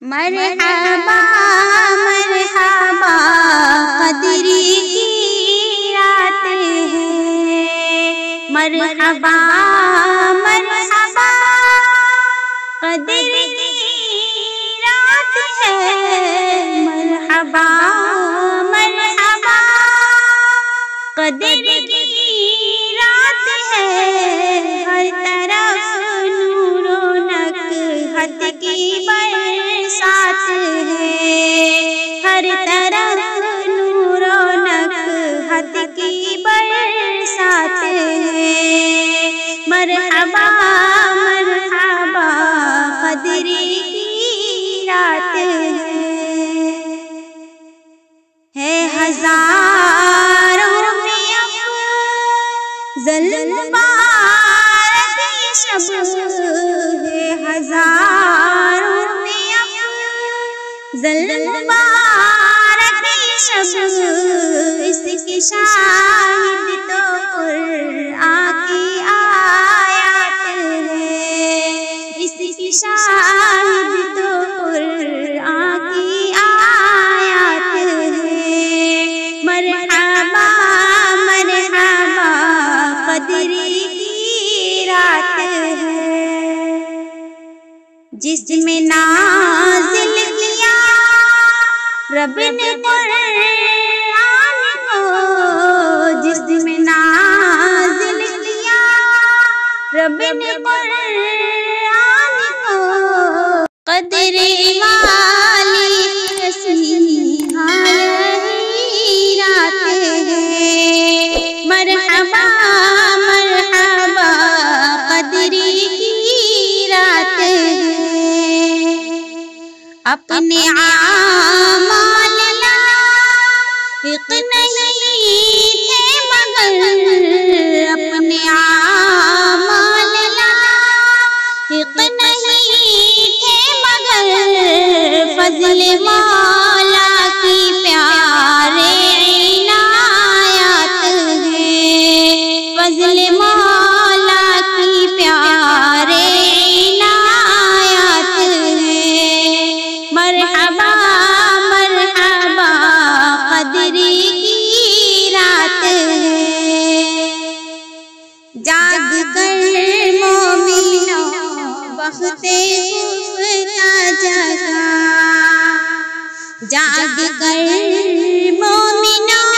مرحبا مرحبا قدری کی رات ہے، مرحبا مرحبا قدری کی رات ہے، مرحبا مرحبا قدری کی رات ہے، ہر طرف نور و نکہت کی برسات ہے، ہر طرف نور و نکہت کی برسات ہے، مرحبا مرحبا قدری کی رات ہے ہزاروں میں افضل مبارک شب ہے، ہزاروں میں افضل مبارک شب، اس کی شاہد تو قرآن کی آیات ہے، اس کی شاہد تو قرآن کی آیات ہے، مرحبا مرحبا قدری کی رات ہے، جس میں نازل کیا رب نے قرآن کو، جس میں نازل کیا رب نے قرآن کو، قدر والی مسیحا یہی رات ہے، مرحبا مرحبا قدری کی رات ہے، اپنے اعمال لائق نہیں تھے مگر، اپنے اعمال لائق نہیں تھے مگر، فضل مولا کی پیارے عنایات ہے، فضل مولا کی پیارے عنایات ہے، مرحبا مرحبا قدری کی رات ہے، جاگ کر مومنوں وقت خفتہ جگا، جاگ کر مومنوں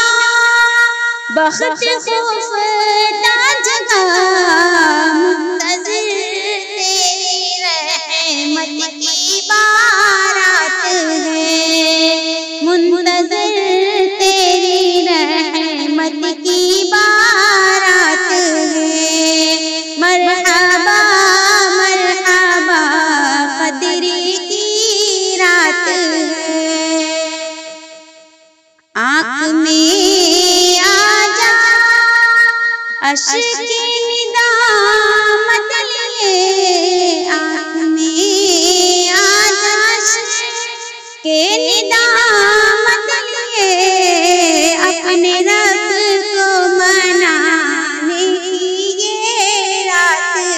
وقت خفتہ جگا، منتظر تیری رحمت کی بارات ہے، منتظر تیری رحمت کی بارات ہے، مرحبا مرحبا قدری کی رات ہے، آنکھ میں آ جا اشک کی ندامت لیے، آنکھ میں آ جا اشک کی ندامت لیے، اپنے رب کو منانے کی یہ رات ہے،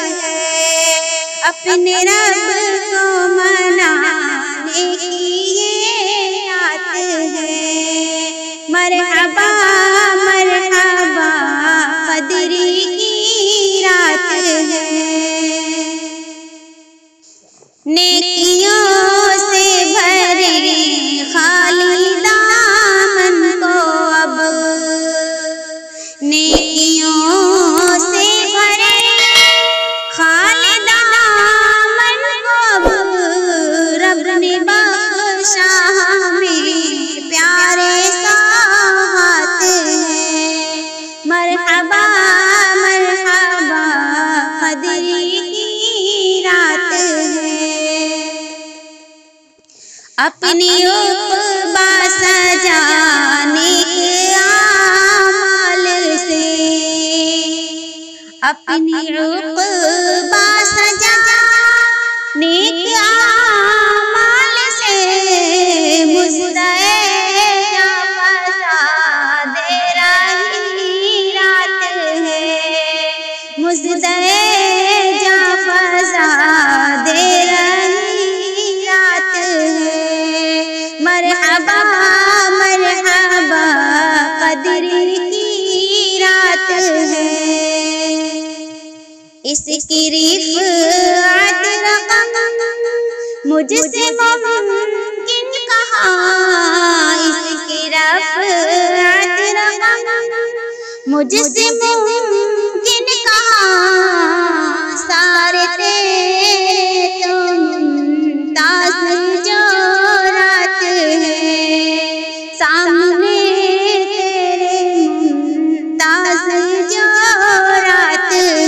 اپنے رب کو منانے کی یہ رات ہے، مرحبا مرحبا قدری کی رات ہے، نیکیوں سے بھرے خالی دامن کو اب، نیکیوں سے بھرے خالی دامن کو اب، رب نے بخشا ہمیں پیارے سوغات ہے، مرحبا مرحبا قدری کی رات ہے، اپنی عقبہ سجانے کے اعمال سے، اپنی عقبہ سجانے کے اعمال سے، مزدحم فساد رہی رات ہے، مزدحم فساد رہی رات ہے، اس کی رفعت رقم مجھ سے ممکن کہاں، اس کی رفعت رقم مجھ سے ممکن کہاں، سارے تیرے تو ممتاز جو رات ہے، سامنے تیرے ممتاز جو رات ہے،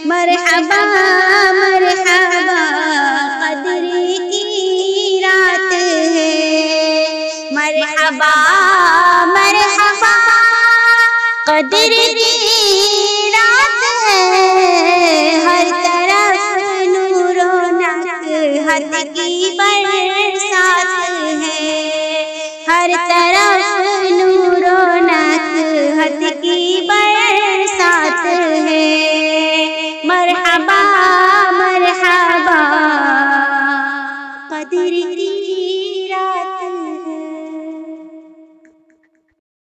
مرحبا مرحبا قدر کی رات ہے، مرحبا مرحبا قدر کی رات ہے، ہر طرف نور و نقحت کی برسات ہے، ہر طرف نور و نقحت کی برسات ہے، مرحبا مرحبا قدر کی